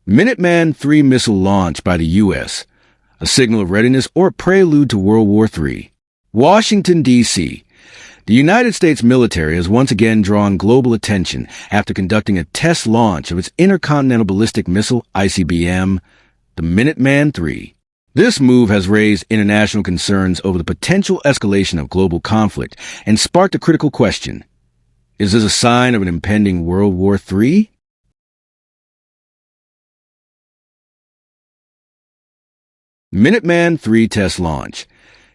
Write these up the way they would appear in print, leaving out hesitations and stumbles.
Minuteman III missile launch by the U.S., a signal of readiness or a prelude to World War III. Washington, D.C. The United States military has once again drawn global attention after conducting a test launch of its intercontinental ballistic missile, ICBM, the Minuteman III. This move has raised international concerns over the potential escalation of global conflict and sparked a critical question. Is this a sign of an impending World War III? Minuteman III test launch.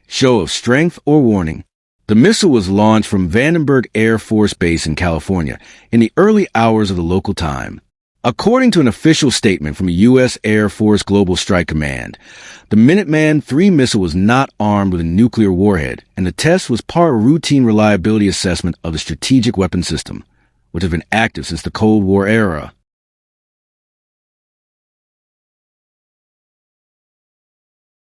Show of strength or warning? The missile was launched from Vandenberg Air Force Base in California in the early hours of the local time. According to an official statement from U.S. Air Force Global Strike Command, the Minuteman III missile was not armed with a nuclear warhead, and the test was part of a routine reliability assessment of the strategic weapon system, which has been active since the Cold War era.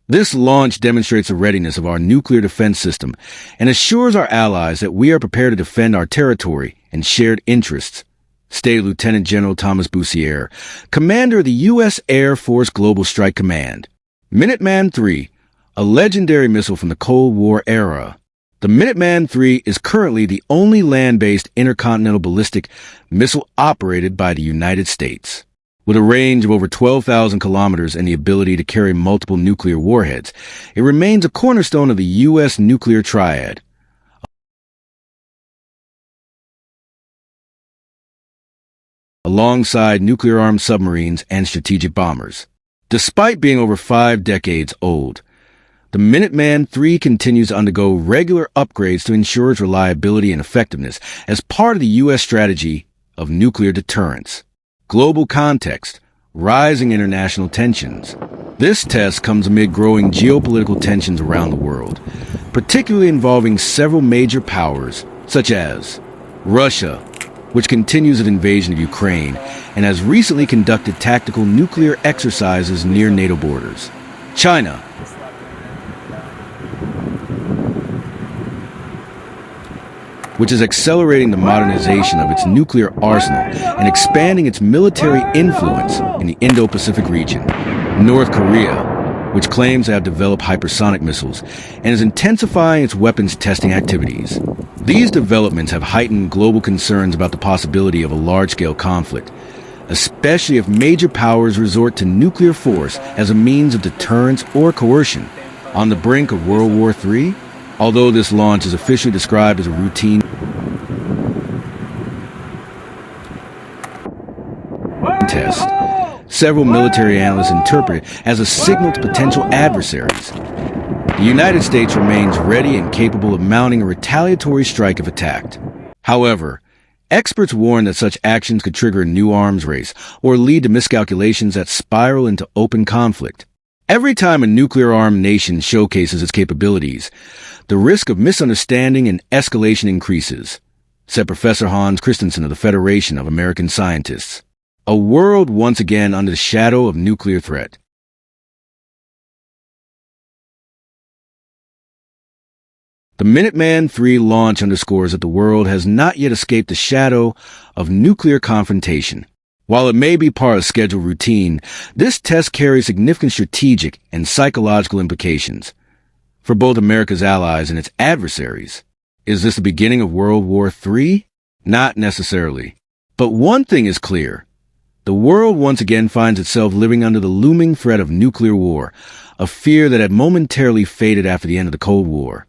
This launch demonstrates the readiness of our nuclear defense system and assures our allies that we are prepared to defend our territory and shared interests, stated Lieutenant General Thomas Bussiere, commander of the U.S. Air Force Global Strike Command. Minuteman III, a legendary missile from the Cold War era. The Minuteman III is currently the only land-based intercontinental ballistic missile operated by the United States. With a range of over 12,000 kilometers and the ability to carry multiple nuclear warheads, it remains a cornerstone of the U.S. nuclear triad. Alongside nuclear-armed submarines and strategic bombers. Despite being over 5 decades old, the Minuteman III continues to undergo regular upgrades to ensure its reliability and effectiveness as part of the U.S. strategy of nuclear deterrence. Global context, rising international tensions. This test comes amid growing geopolitical tensions around the world, particularly involving several major powers, such as Russia, which continues its invasion of Ukraine and has recently conducted tactical nuclear exercises near NATO borders. China, which is accelerating the modernization of its nuclear arsenal and expanding its military influence in the Indo-Pacific region. North Korea, which claims to have developed hypersonic missiles and is intensifying its weapons testing activities. These developments have heightened global concerns about the possibility of a large-scale conflict, especially if major powers resort to nuclear force as a means of deterrence or coercion. On the brink of World War III, although this launch is officially described as a routine test, several military analysts interpret it as a signal to potential adversaries. The United States remains ready and capable of mounting a retaliatory strike if attacked. However, experts warn that such actions could trigger a new arms race or lead to miscalculations that spiral into open conflict. Every time a nuclear-armed nation showcases its capabilities, the risk of misunderstanding and escalation increases, said Professor Hans Christensen of the Federation of American Scientists. A world once again under the shadow of nuclear threat. The Minuteman III launch underscores that the world has not yet escaped the shadow of nuclear confrontation. While it may be part of scheduled routine, this test carries significant strategic and psychological implications for both America's allies and its adversaries. Is this the beginning of World War III? Not necessarily. But one thing is clear. The world once again finds itself living under the looming threat of nuclear war, a fear that had momentarily faded after the end of the Cold War.